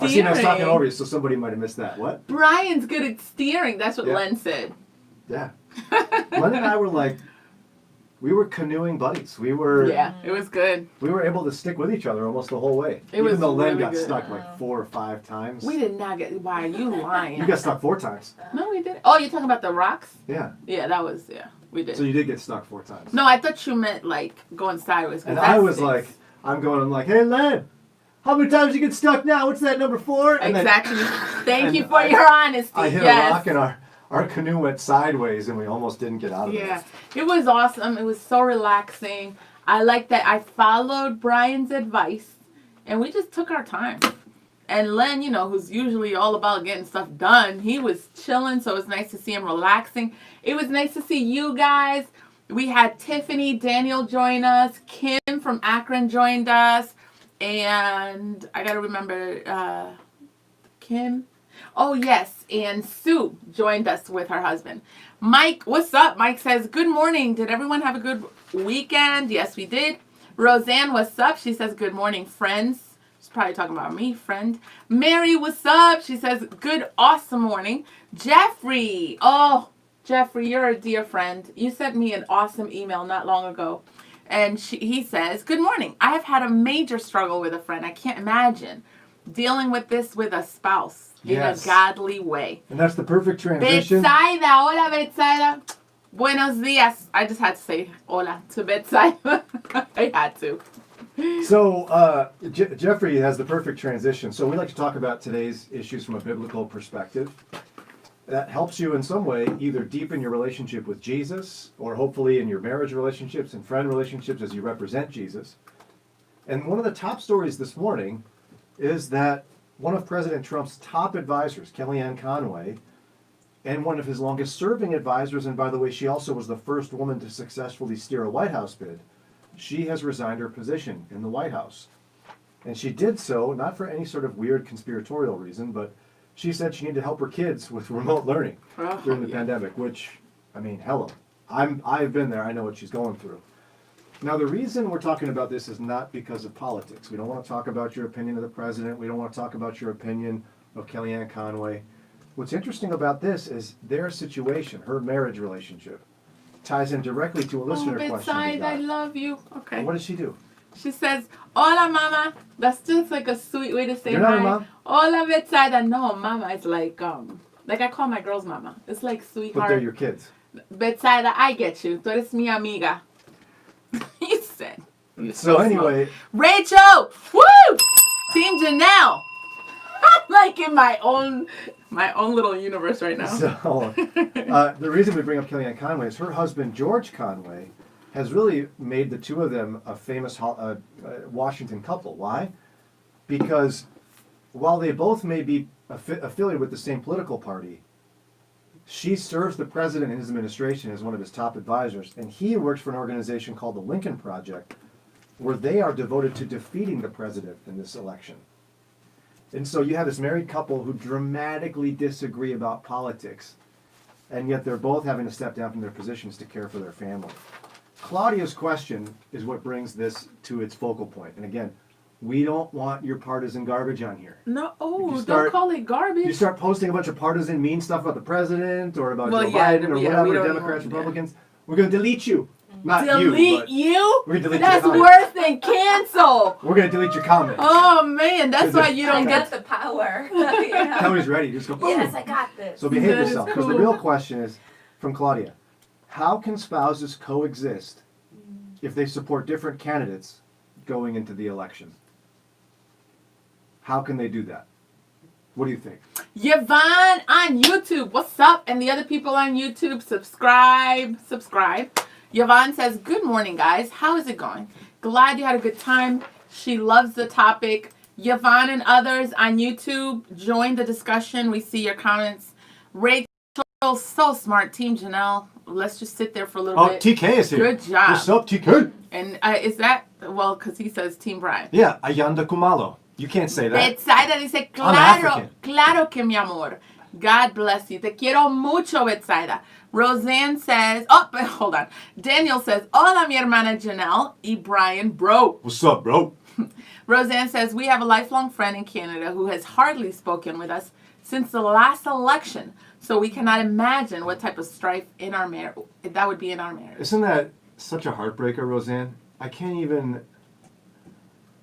I seen I was talking over you, so somebody might have missed that. What? Brian's good at steering. That's what Len said. Yeah. Len and I were like, we were canoeing buddies. We were. Yeah, it was good. We were able to stick with each other almost the whole way. Even though Len got stuck like 4 or 5 times. We did not get. Why are you lying? You got stuck 4 times. No, we didn't. Oh, you're talking about the rocks? Yeah. Yeah, that was we did. So you did get stuck 4 times. No, I thought you meant like going sideways. And I was like, I'm like, hey Len, how many times you get stuck now? What's that, number 4? And exactly. Thank you for your honesty. I hit a rock and our canoe went sideways and we almost didn't get out of it. Yeah, it was awesome. It was so relaxing. I like that I followed Brian's advice and we just took our time. And Len, who's usually all about getting stuff done, he was chilling, so it was nice to see him relaxing. It was nice to see you guys. We had Tiffany, Daniel join us. Kim from Akron joined us. And I got to remember Kim. Oh, yes. And Sue joined us with her husband. Mike, what's up? Mike says, good morning. Did everyone have a good weekend? Yes, we did. Roseanne, what's up? She says, good morning, friends. She's probably talking about me, friend. Mary, what's up? She says, good, awesome morning. Jeffrey. Oh, Jeffrey, you're a dear friend. You sent me an awesome email not long ago. And he says, good morning. I have had a major struggle with a friend. I can't imagine dealing with this with a spouse in a godly way. And that's the perfect transition. Betsaida. Hola, Betsaida. Buenos días. I just had to say hola to Betsaida. I had to. So, Jeffrey has the perfect transition. So we like to talk about today's issues from a biblical perspective. That helps you in some way either deepen your relationship with Jesus or hopefully in your marriage relationships and friend relationships as you represent Jesus. And one of the top stories this morning is that one of President Trump's top advisors, Kellyanne Conway, and one of his longest serving advisors, and by the way, she also was the first woman to successfully steer a White House bid, she has resigned her position in the White House. And she did so not for any sort of weird conspiratorial reason, but she said she needed to help her kids with remote learning during the pandemic, which, I mean, hello. I've been there. I know what she's going through. Now, the reason we're talking about this is not because of politics. We don't want to talk about your opinion of the president. We don't want to talk about your opinion of Kellyanne Conway. What's interesting about this is their situation, her marriage relationship, ties in directly to a listener question. I love you. Okay. And what does she do? She says, hola, mama. That's just like a sweet way to say You're hi. not a mom? Hola, Betsaida. No, mama is like I call my girls mama. It's like sweetheart. But they're your kids. Betsaida, I get you. Tú eres mi amiga. You said. So anyway. Rachel! Woo! Team Janelle. I'm like in my own little universe right now. So, the reason we bring up Kellyanne Conway is her husband, George Conway, has really made the two of them a famous Washington couple. Why? Because while they both may be affiliated with the same political party, she serves the president in his administration as one of his top advisors, and he works for an organization called the Lincoln Project, where they are devoted to defeating the president in this election. And so you have this married couple who dramatically disagree about politics, and yet they're both having to step down from their positions to care for their family. Claudia's question is what brings this to its focal point. And again, we don't want your partisan garbage on here. No, don't call it garbage. You start posting a bunch of partisan mean stuff about the president or about Joe Biden or whatever, Democrats, Republicans, we're going to delete you. Not delete you? We're going to delete That's your worse than cancel. We're going to delete your comments. Oh, man. That's why you don't get the power. Tony's ready. Just go, boom. Yes, I got this. So behave yourself. Because the real question is, from Claudia, how can spouses coexist if they support different candidates going into the election? How can they do that? What do you think? Yvonne on YouTube. What's up? And the other people on YouTube, subscribe. Yvonne says, good morning, guys. How is it going? Glad you had a good time. She loves the topic. Yvonne and others on YouTube, join the discussion. We see your comments. Rachel, so smart. Team Janelle. Let's just sit there for a little bit. Oh, TK is here. Good job. What's up, TK? And is that, well, because he says Team Brian. Yeah, Ayanda Kumalo. You can't say that. Betsaida dice, claro que mi amor. God bless you. Te quiero mucho, Betsaida. Roseanne says, hold on. Daniel says, hola, mi hermana Janelle y Brian, bro. What's up, bro? Roseanne says, we have a lifelong friend in Canada who has hardly spoken with us since the last election, so we cannot imagine what type of strife in our that would be in our marriage. Isn't that such a heartbreaker, Roseanne? I can't even...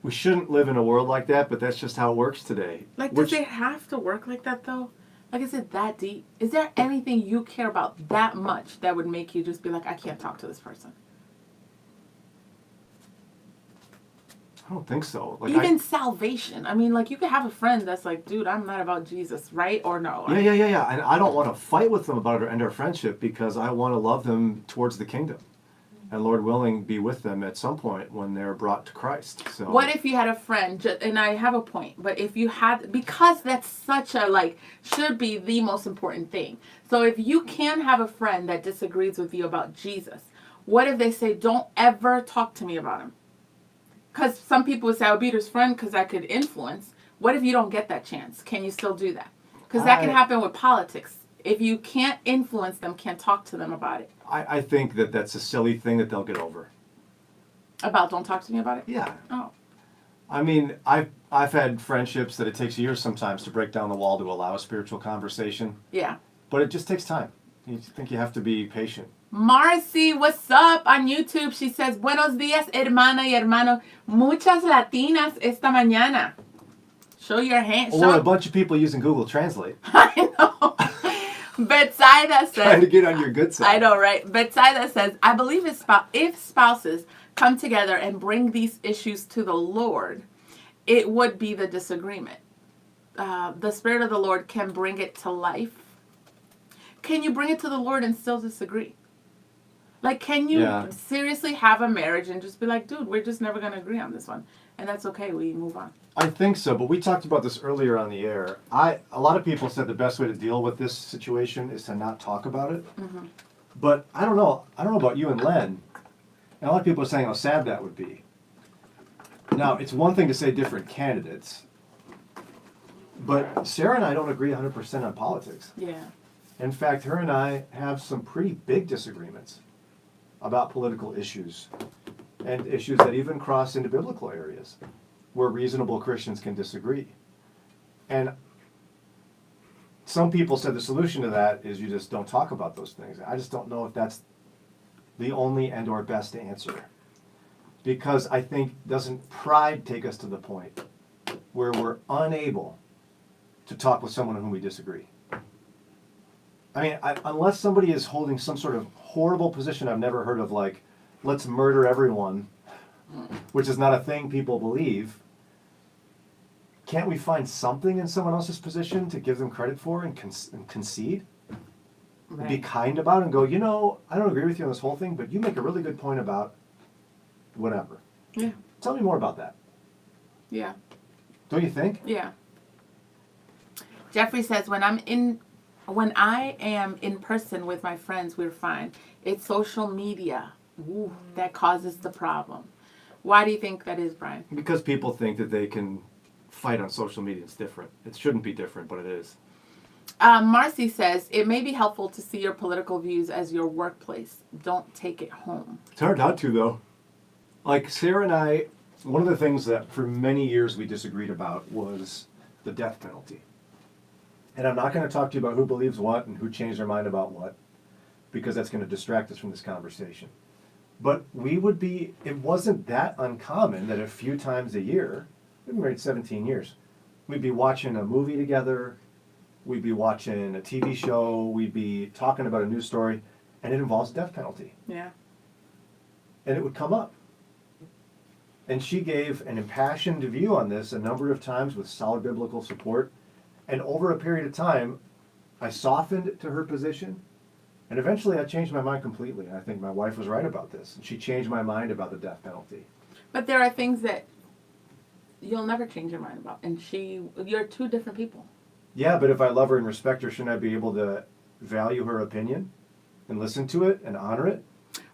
We shouldn't live in a world like that, but that's just how it works today. Like, does it have to work like that, though? Like, is it that deep? Is there anything you care about that much that would make you just be like, I can't talk to this person? I don't think so. Like Even salvation. I mean, like, you could have a friend that's like, dude, I'm not about Jesus, right? Or no? Yeah. And I don't want to fight with them about it or end our friendship because I want to love them towards the kingdom. And Lord willing, be with them at some point when they're brought to Christ. So what if you had a friend, and I have a point, but if you had, because that's such a, like, should be the most important thing. So if you can have a friend that disagrees with you about Jesus, what if they say, don't ever talk to me about him? Because some people would say, I'll be his friend because I could influence. What if you don't get that chance? Can you still do that? Because that can happen with politics. If you can't influence them, can't talk to them about it. I think that that's a silly thing that they'll get over. About don't talk to me about it? Yeah. Oh. I mean, I've had friendships that it takes years sometimes to break down the wall to allow a spiritual conversation. Yeah. But it just takes time. You think you have to be patient. Marcy, what's up on YouTube? She says, buenos días, hermana y hermano. Muchas latinas esta mañana. Show your hand. Oh, a bunch of people using Google Translate. I know. Betsaida says, Trying to get on your good side. I know, right? Betsaida says, I believe if spouses come together and bring these issues to the Lord, it would be the disagreement. The Spirit of the Lord can bring it to life. Can you bring it to the Lord and still disagree? Like, can you seriously have a marriage and just be like, dude, we're just never going to agree on this one. And that's okay. We move on. I think so, but we talked about this earlier on the air. A lot of people said the best way to deal with this situation is to not talk about it. Mm-hmm. But I don't know. I don't know about you and Len. And a lot of people are saying how sad that would be. Now, it's one thing to say different candidates, but Sarah and I don't agree 100% on politics. Yeah. In fact, her and I have some pretty big disagreements about political issues and issues that even cross into biblical areas where reasonable Christians can disagree. And some people said the solution to that is you just don't talk about those things. I just don't know if that's the only and or best answer. Because I think, doesn't pride take us to the point where we're unable to talk with someone whom we disagree? I mean, unless somebody is holding some sort of horrible position I've never heard of, like, let's murder everyone, which is not a thing people believe, can't we find something in someone else's position to give them credit for and concede? Right. Be kind about it and go, you know, I don't agree with you on this whole thing, but you make a really good point about whatever. Yeah. Tell me more about that. Yeah. Don't you think? Yeah. Jeffrey says, when I am in person with my friends, we're fine. It's social media that causes the problem. Why do you think that is, Brian? Because people think that they can fight on social media. It's different. It shouldn't be different, but it is. Marcy says, it may be helpful to see your political views as your workplace. Don't take it home. It's hard not to, though. Like Sarah and I, one of the things that for many years we disagreed about was the death penalty. And I'm not going to talk to you about who believes what and who changed their mind about what, because that's going to distract us from this conversation. But it wasn't that uncommon that a few times a year, we've been married 17 years, we'd be watching a movie together, we'd be watching a TV show, we'd be talking about a news story, and it involves death penalty. Yeah. And it would come up. And she gave an impassioned view on this a number of times with solid biblical support. And over a period of time, I softened to her position. And eventually I changed my mind completely. And I think my wife was right about this. And she changed my mind about the death penalty. But there are things that you'll never change your mind about. And you're two different people. Yeah, but if I love her and respect her, shouldn't I be able to value her opinion and listen to it and honor it?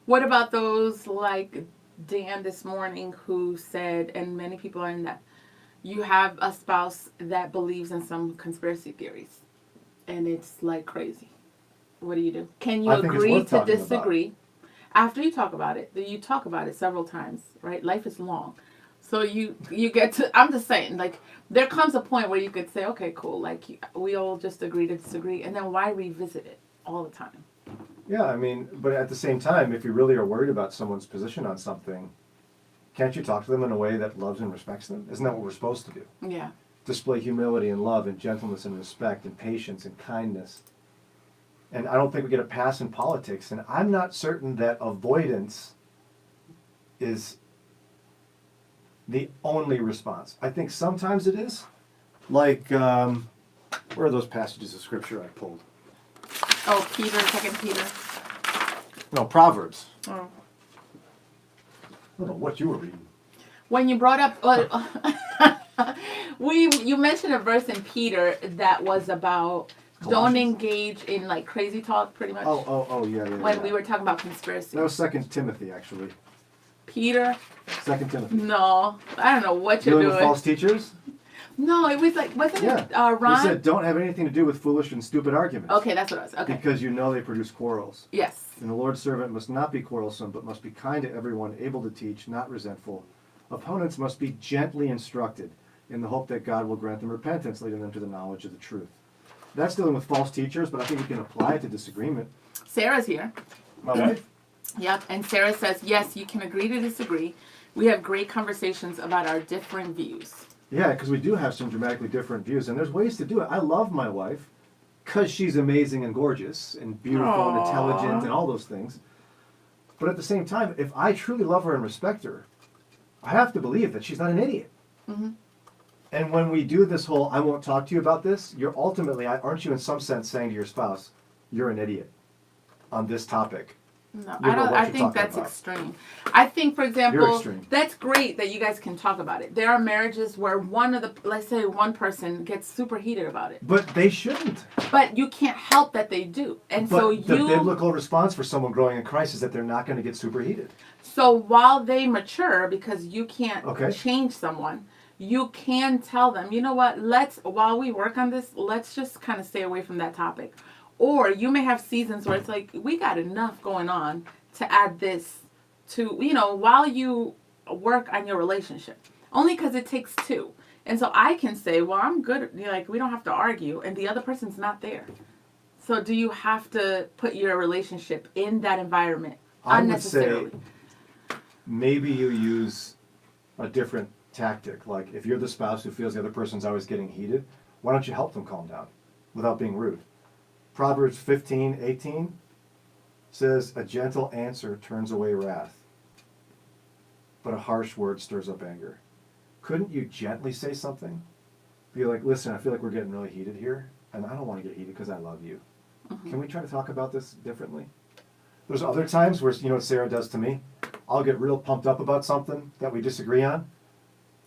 What about those like Dan this morning who said, and many people are in that, you have a spouse that believes in some conspiracy theories and it's like crazy. What do? Can you agree to disagree? After you talk about it, you talk about it several times, right? Life is long. So you get to. I'm just saying, like, there comes a point where you could say, okay, cool, like we all just agree to disagree, and then why revisit it all the time? Yeah, I mean, but at the same time, if you really are worried about someone's position on something, can't you talk to them in a way that loves and respects them? Isn't that what we're supposed to do? Yeah. Display humility and love and gentleness and respect and patience and kindness. And I don't think we get a pass in politics. And I'm not certain that avoidance is the only response. I think sometimes it is. Like, where are those passages of scripture I pulled? Oh, Peter, 2 Peter. No, Proverbs. Oh. I don't know what you were reading. When you brought up, you mentioned a verse in Peter that was about don't Colossians? engage in like crazy talk, pretty much. Oh, yeah. When we were talking about conspiracy. That was 2 Timothy, actually. Peter? 2 Timothy. No, I don't know what you're Dealing with doing. false teachers? No, it was like, wasn't it Ron? He said, don't have anything to do with foolish and stupid arguments. Okay, that's what it was. Okay. Because you know they produce quarrels. Yes. And the Lord's servant must not be quarrelsome, but must be kind to everyone, able to teach, not resentful. Opponents must be gently instructed, in the hope that God will grant them repentance, leading them to the knowledge of the truth. That's dealing with false teachers, but I think we can apply it to disagreement. Sarah's here. My wife? Yep, and Sarah says, yes, you can agree to disagree. We have great conversations about our different views. Yeah, because we do have some dramatically different views, and there's ways to do it. I love my wife because she's amazing and gorgeous and beautiful and intelligent and all those things. But at the same time, if I truly love her and respect her, I have to believe that she's not an idiot. Mm-hmm. And when we do this whole, I won't talk to you about this, you're ultimately, aren't you in some sense saying to your spouse, you're an idiot on this topic? No, You know what I you're think talking that's about. extreme. I think, for You're example, extreme. that's great that you guys can talk about it. There are marriages where let's say one person gets super heated about it. But they shouldn't. But you can't help that they do. And But so the biblical response for someone growing in Christ is that they're not going to get superheated. So while they mature, because you can't Okay. change someone, you can tell them, you know what, while we work on this, let's just kind of stay away from that topic. Or you may have seasons where it's like, we got enough going on to add this to, while you work on your relationship. Only because it takes two. And so I can say, well, I'm good. Like, we don't have to argue. And the other person's not there. So do you have to put your relationship in that environment I would unnecessarily? say maybe you use a different tactic. Like if you're the spouse who feels the other person's always getting heated, why don't you help them calm down without being rude? Proverbs 15:18 says, a gentle answer turns away wrath, but a harsh word stirs up anger. Couldn't you gently say something? Be like, listen, I feel like we're getting really heated here, and I don't want to get heated because I love you. Mm-hmm. Can we try to talk about this differently? There's other times where, you know what Sarah does to me? I'll get real pumped up about something that we disagree on,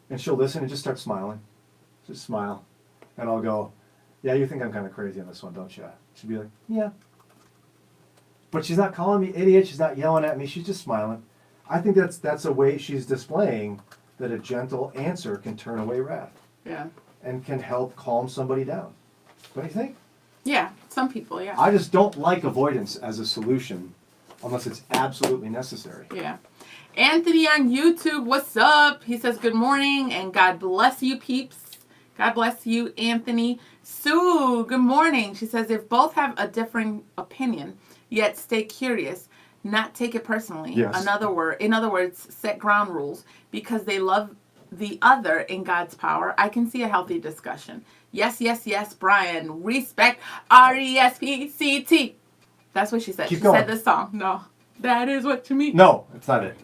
and she'll listen and just start smiling. Just smile. And I'll go, yeah, you think I'm kind of crazy on this one, don't you? She'll be like, yeah. But she's not calling me idiot, she's not yelling at me, she's just smiling. I think that's a way she's displaying that a gentle answer can turn away wrath Yeah. and can help calm somebody down. What do you think? Yeah, some people, yeah. I just don't like avoidance as a solution unless it's absolutely necessary. Yeah. Anthony on YouTube, what's up? He says, good morning and God bless you, peeps. God bless you, Anthony. Sue, good morning. She says, if both have a differing opinion, yet stay curious, not take it personally. Yes. In other words, set ground rules because they love the other in God's power, I can see a healthy discussion. Yes, yes, yes, Brian. Respect. RESPCT. That's what she said. Keep she going. said this song. No. That is what you mean. No, it's not it.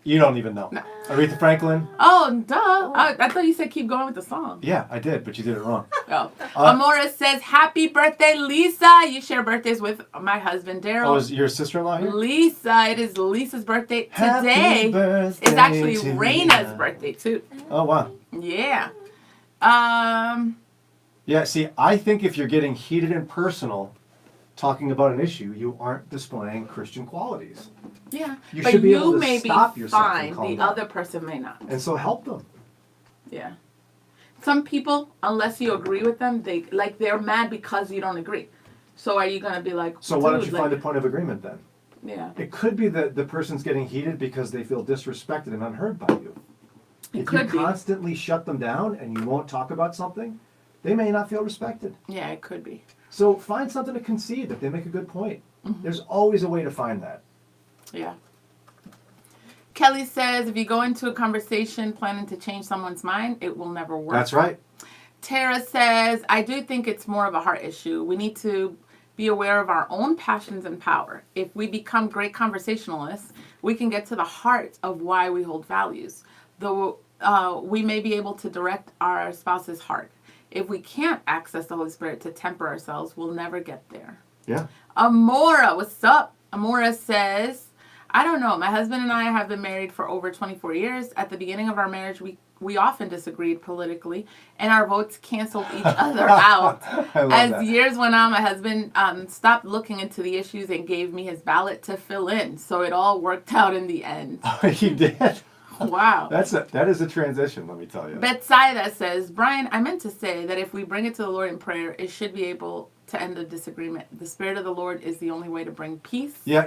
You don't even know. No. Aretha Franklin? Oh, duh. I thought you said keep going with the song. Yeah, I did, but you did it wrong. Oh. Amora says, happy birthday, Lisa. You share birthdays with my husband, Daryl. Oh, is your sister-in-law here? Lisa. It is Lisa's birthday Happy today. birthday It's actually to Raina's you. birthday, too. Oh, wow. Yeah. Yeah, see, I think if you're getting heated and personal talking about an issue, you aren't displaying Christian qualities. Yeah. You but should be you able to may stop be yourself and fine. calm The down. other person may not. And so help them. Yeah. Some people, unless you agree with them, they're mad because you don't agree. So are you gonna be like? So why don't you "Dude, find a like-" point of agreement then? Yeah. It could be that the person's getting heated because they feel disrespected and unheard by you. It If could you be. constantly shut them down and you won't talk about something, they may not feel respected. Yeah, it could be. So find something to concede that they make a good point. There's always a way to find that. Yeah. Kelly says, if you go into a conversation planning to change someone's mind, it will never work. That's right. Tara says, I do think it's more of a heart issue. We need to be aware of our own passions and power. If we become great conversationalists, we can get to the heart of why we hold values. Though we may be able to direct our spouse's heart. If we can't access the Holy Spirit to temper ourselves, we'll never get there. Yeah. Amora, what's up? Amora says, I don't know. My husband and I have been married for over 24 years. At the beginning of our marriage, we often disagreed politically, and our votes canceled each other out. I love As that. years went on, my husband stopped looking into the issues and gave me his ballot to fill in. So it all worked out in the end. He did. Wow. That is a transition, let me tell you. Betsaida says, Brian, I meant to say that if we bring it to the Lord in prayer, it should be able to end the disagreement. The Spirit of the Lord is the only way to bring peace. Yeah,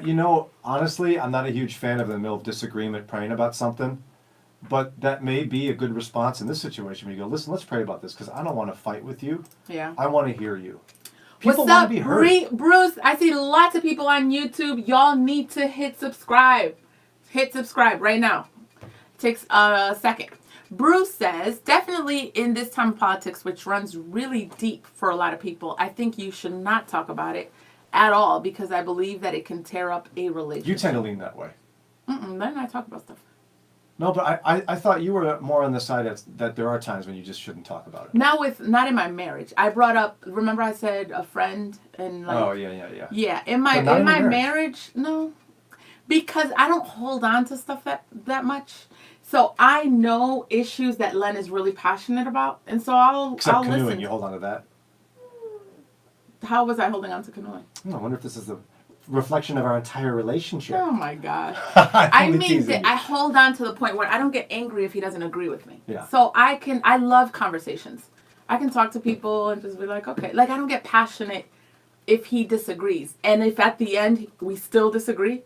honestly, I'm not a huge fan of in the middle of disagreement praying about something, but that may be a good response in this situation where you go, listen, let's pray about this because I don't want to fight with you. Yeah. I want to hear you. People What's want up, to be heard. Bruce? I see lots of people on YouTube. Y'all need to hit subscribe. Hit subscribe right now. Takes a second. Bruce says, definitely in this time of politics, which runs really deep for a lot of people, I think you should not talk about it at all because I believe that it can tear up a relationship. You tend to lean that way. Then I talk about stuff. No, but I thought you were more on the side that there are times when you just shouldn't talk about it. Not in my marriage. I brought up, remember I said a friend and like. Oh, yeah. Yeah, in my But not in your marriage, no. Because I don't hold on to stuff that much. So I know issues that Len is really passionate about, and so I'll Canoeing, listen. you hold on to that. How was I holding on to canoeing? I wonder if this is a reflection of our entire relationship. Oh my gosh. I'm I only mean, teasing you. I hold on to the point where I don't get angry if he doesn't agree with me. Yeah. So I love conversations. I can talk to people and just be like, okay. Like, I don't get passionate if he disagrees. And if at the end we still disagree,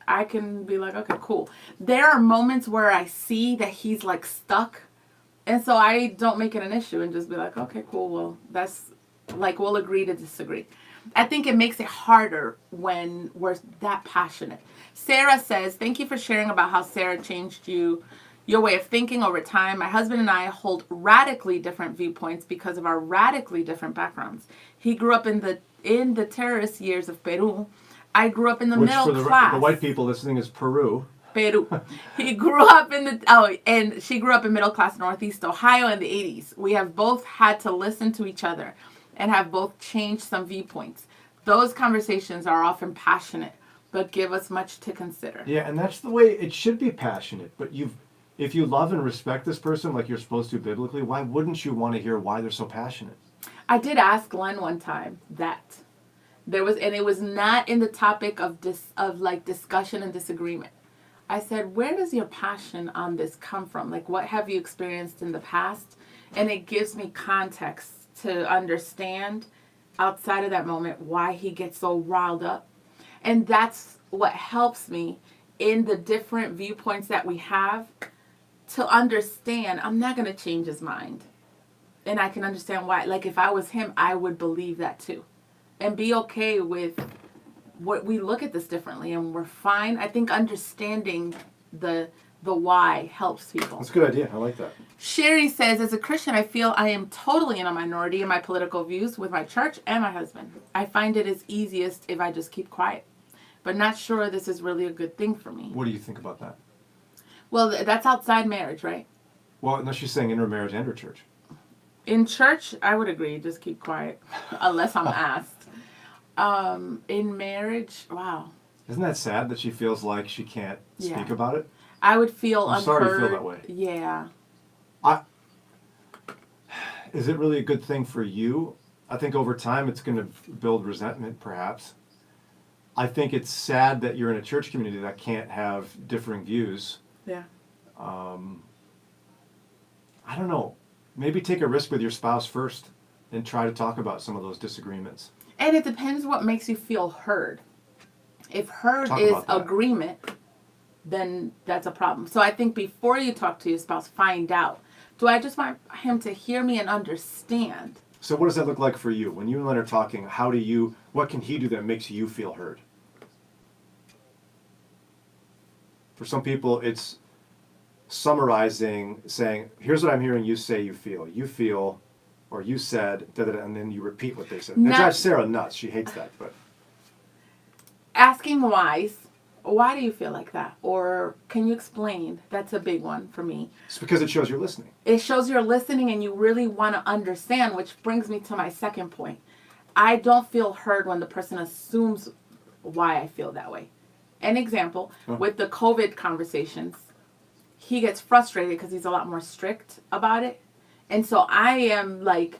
I can be like, okay, cool. There are moments where I see that he's like stuck. And so I don't make it an issue and just be like, okay, cool. Well, that's like, we'll agree to disagree. I think it makes it harder when we're that passionate. Sarah says, thank you for sharing about how Sarah changed your way of thinking over time. My husband and I hold radically different viewpoints because of our radically different backgrounds. He grew up in the terrorist years of Peru. I grew up in the Which middle for class. the white people listening is Peru. Peru. He grew up and she grew up in middle class Northeast Ohio in the 80s. We have both had to listen to each other and have both changed some viewpoints. Those conversations are often passionate, but give us much to consider. Yeah, and that's the way it should be passionate. But if you love and respect this person like you're supposed to biblically, why wouldn't you want to hear why they're so passionate? I did ask Len one time that it was not in the topic of discussion and disagreement. I said, where does your passion on this come from? Like, what have you experienced in the past? And it gives me context to understand outside of that moment why he gets so riled up. And that's what helps me in the different viewpoints that we have to understand I'm not going to change his mind. And I can understand why. Like, if I was him, I would believe that too. And be okay with what we look at this differently and we're fine. I think understanding the why helps people. That's a good idea. I like that. Sherry says, as a Christian, I feel I am totally in a minority in my political views with my church and my husband. I find it is easiest if I just keep quiet, but not sure this is really a good thing for me. What do you think about that? Well, that's outside marriage, right? Well, unless she's saying intermarriage and her church. In church, I would agree, just keep quiet, unless I'm asked. In marriage, wow. Isn't that sad that she feels like she can't speak Yeah. about it? I would feel I'm unheard. sorry you feel that way. Yeah. Is it really a good thing for you? I think over time it's going to build resentment, perhaps. I think it's sad that you're in a church community that can't have differing views. Yeah. I don't know. Maybe take a risk with your spouse first and try to talk about some of those disagreements. And it depends what makes you feel heard. If heard Talk is about that. agreement, then that's a problem. So I think before you talk to your spouse, find out. Do I just want him to hear me and understand? So what does that look like for you? When you and Len are talking, what can he do that makes you feel heard? For some people, it's summarizing, saying, here's what I'm hearing you say you feel. You feel, or you said, da, da, da, and then you repeat what they said. That drives Sarah nuts. She hates that. But asking why do you feel like that? Or can you explain? That's a big one for me. It's because it shows you're listening. It shows you're listening and you really want to understand, which brings me to my second point. I don't feel heard when the person assumes why I feel that way. An example, with the COVID conversations, he gets frustrated because he's a lot more strict about it. And so I am like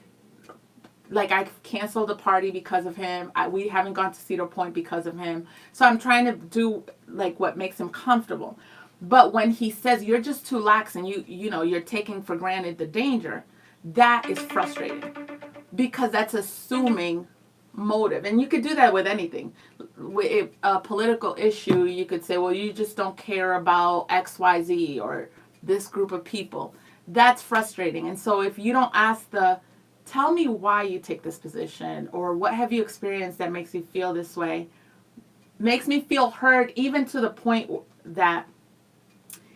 I canceled the party because of him. We haven't gone to Cedar Point because of him. So I'm trying to do like what makes him comfortable. But when he says you're just too lax and you're taking for granted the danger, that is frustrating because that's assuming motive. And you could do that with anything. With a political issue, you could say, well, you just don't care about XYZ or this group of people. That's frustrating. And so if you don't ask tell me why you take this position, or what have you experienced that makes you feel this way, makes me feel heard, even to the point that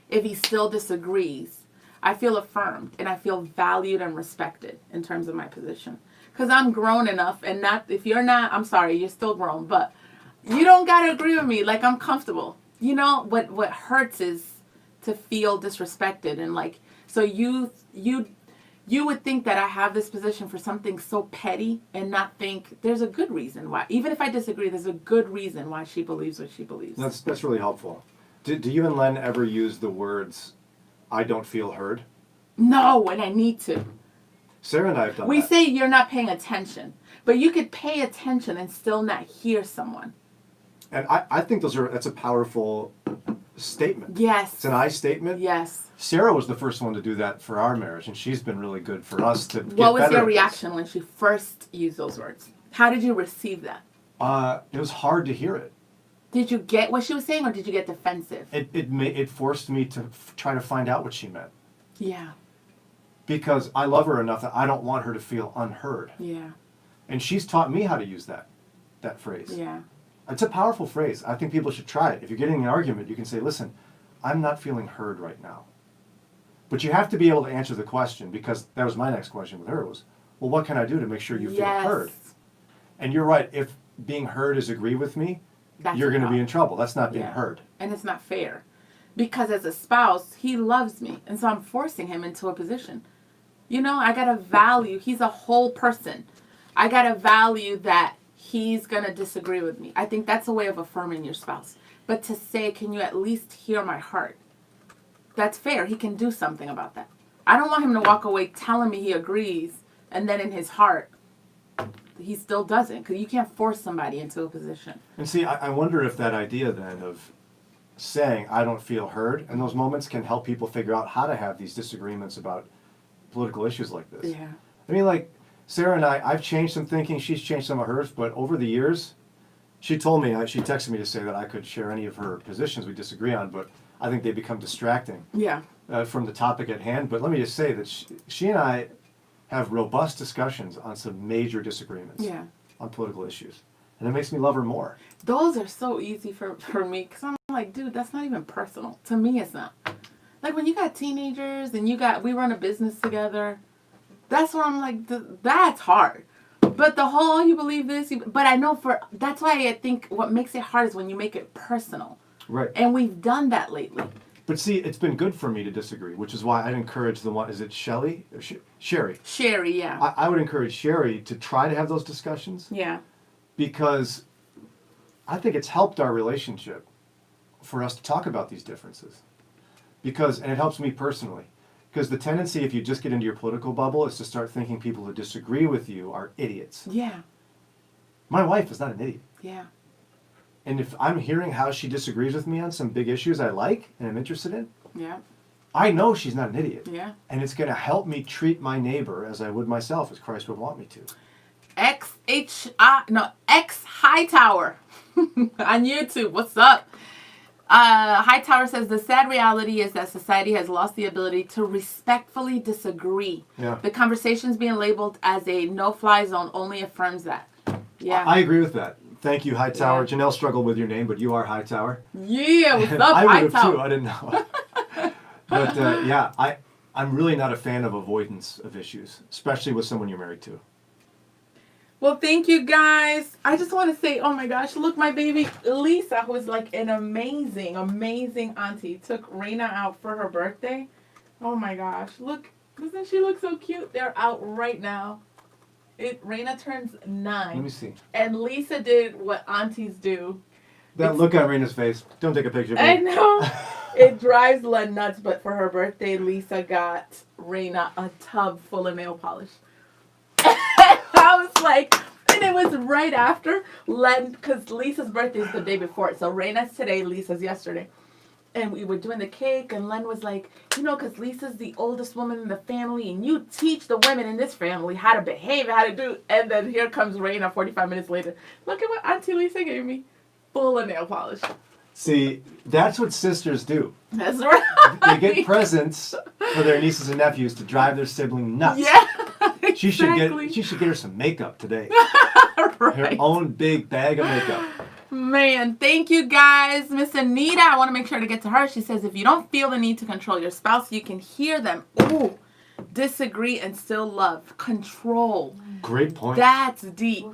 if he still disagrees, I feel affirmed and I feel valued and respected in terms of my position. Because I'm grown enough, and if you're not, I'm sorry, you're still grown, but you don't got to agree with me. Like, I'm comfortable. What hurts is to feel disrespected, and like, so you would think that I have this position for something so petty and not think there's a good reason why. Even if I disagree, there's a good reason why she believes what she believes. That's really helpful. Do you and Len ever use the words, I don't feel heard? No, and I need to. Sarah and I have done We that. say you're not paying attention, but you could pay attention and still not hear someone. And I think that's a powerful statement. Yes. It's an I statement. Yes. Sarah was the first one to do that for our marriage, and she's been really good for us to get better. What was your at reaction when she first used those words? How did you receive that? It was hard to hear it. Did you get what she was saying, or did you get defensive? It forced me to try to find out what she meant. Yeah. Because I love her enough that I don't want her to feel unheard. Yeah. And she's taught me how to use that phrase. Yeah. It's a powerful phrase. I think people should try it. If you're getting an argument, you can say, listen, I'm not feeling heard right now. But you have to be able to answer the question, because that was my next question with her was, well, what can I do to make sure you feel heard? And you're right. If being heard is agree with me, you're going to be in trouble. That's not being heard. And it's not fair. Because as a spouse, he loves me. And so I'm forcing him into a position. I got to value. He's a whole person. I got to value that he's going to disagree with me. I think that's a way of affirming your spouse. But to say, can you at least hear my heart? That's fair. He can do something about that. I don't want him to walk away telling me he agrees, and then in his heart, he still doesn't. Because you can't force somebody into a position. And see, I wonder if that idea then of saying, I don't feel heard, in those moments can help people figure out how to have these disagreements about political issues like this. Yeah. I mean, like, Sarah and I've changed some thinking, she's changed some of hers, but over the years, she told me, she texted me to say that I could share any of her positions we disagree on, but I think they become distracting from the topic at hand. But let me just say that she and I have robust discussions on some major disagreements on political issues. And it makes me love her more. Those are so easy for me, because I'm like, dude, that's not even personal. To me, it's not. Like, when you got teenagers and we run a business together, that's where I'm like, that's hard. But the whole, you believe this, but I know that's why I think what makes it hard is when you make it personal. Right. And we've done that lately. But see, it's been good for me to disagree, which is why I'd encourage is it Shelley? Sherry. Sherry, yeah. I would encourage Sherry to try to have those discussions. Yeah. Because I think it's helped our relationship for us to talk about these differences. And it helps me personally. Because the tendency, if you just get into your political bubble, is to start thinking people who disagree with you are idiots. Yeah. My wife is not an idiot. Yeah. And if I'm hearing how she disagrees with me on some big issues I like and I'm interested in, yeah, I know she's not an idiot. Yeah. And it's going to help me treat my neighbor as I would myself, as Christ would want me to. X Hightower on YouTube. What's up? Hightower says the sad reality is that society has lost the ability to respectfully disagree. Yeah. The conversations being labeled as a no-fly zone only affirms that. Yeah. I agree with that. Thank you, Hightower. Yeah. Janelle struggled with your name, but you are Hightower. Yeah, what's up, I would have too. Hightower? I didn't know. But yeah, I'm really not a fan of avoidance of issues, especially with someone you're married to. Well, thank you guys. I just want to say, oh my gosh, look, my baby Lisa, who is like an amazing, amazing auntie, took Raina out for her birthday. Oh my gosh, look, doesn't she look so cute? They're out right now. Raina turns 9. Let me see. And Lisa did what aunties do. That look on Raina's face. Don't take a picture of I me. know. It drives Len nuts, but for her birthday, Lisa got Raina a tub full of nail polish. I was like, and it was right after Len, because Lisa's birthday is the day before. So Raina's today, Lisa's yesterday. And we were doing the cake, and Len was like, you know, because Lisa's the oldest woman in the family, and you teach the women in this family how to behave, how to do. And then here comes Raina 45 minutes later. Look at what Auntie Lisa gave me. Full of nail polish. See, that's what sisters do. That's right. They get presents for their nieces and nephews to drive their sibling nuts. Yeah. She should exactly. get her some makeup today. Her Right. own big bag of makeup. Man, thank you guys. Miss Anita, I want to make sure to get to her. She says, if you don't feel the need to control your spouse, you can hear them. Ooh, disagree and still love. Control. Great point. That's deep.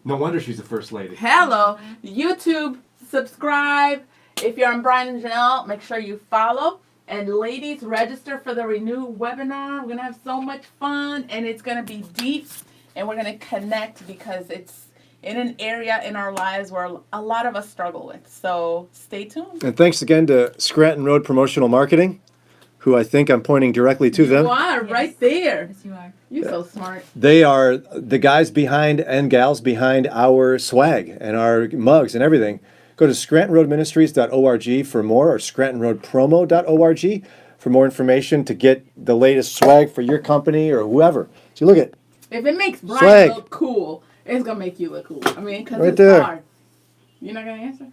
No wonder she's the first lady. Hello. YouTube, subscribe. If you're on Brian and Janelle, make sure you follow. And ladies, register for the Renew webinar. We're going to have so much fun, and it's going to be deep, and we're going to connect because it's in an area in our lives where a lot of us struggle with. So stay tuned. And thanks again to Scranton Road Promotional Marketing, who I think I'm pointing directly to them. You are right there. Yes, you are. You're so smart. They are the guys behind and gals behind our swag and our mugs and everything. Go to scrantonroadministries.org for more, or scrantonroadpromo.org for more information to get the latest swag for your company or whoever. So look at If it makes Brian Swag. look cool, it's going to make you look cool. I mean, because Right it's there. hard. You're not going to answer?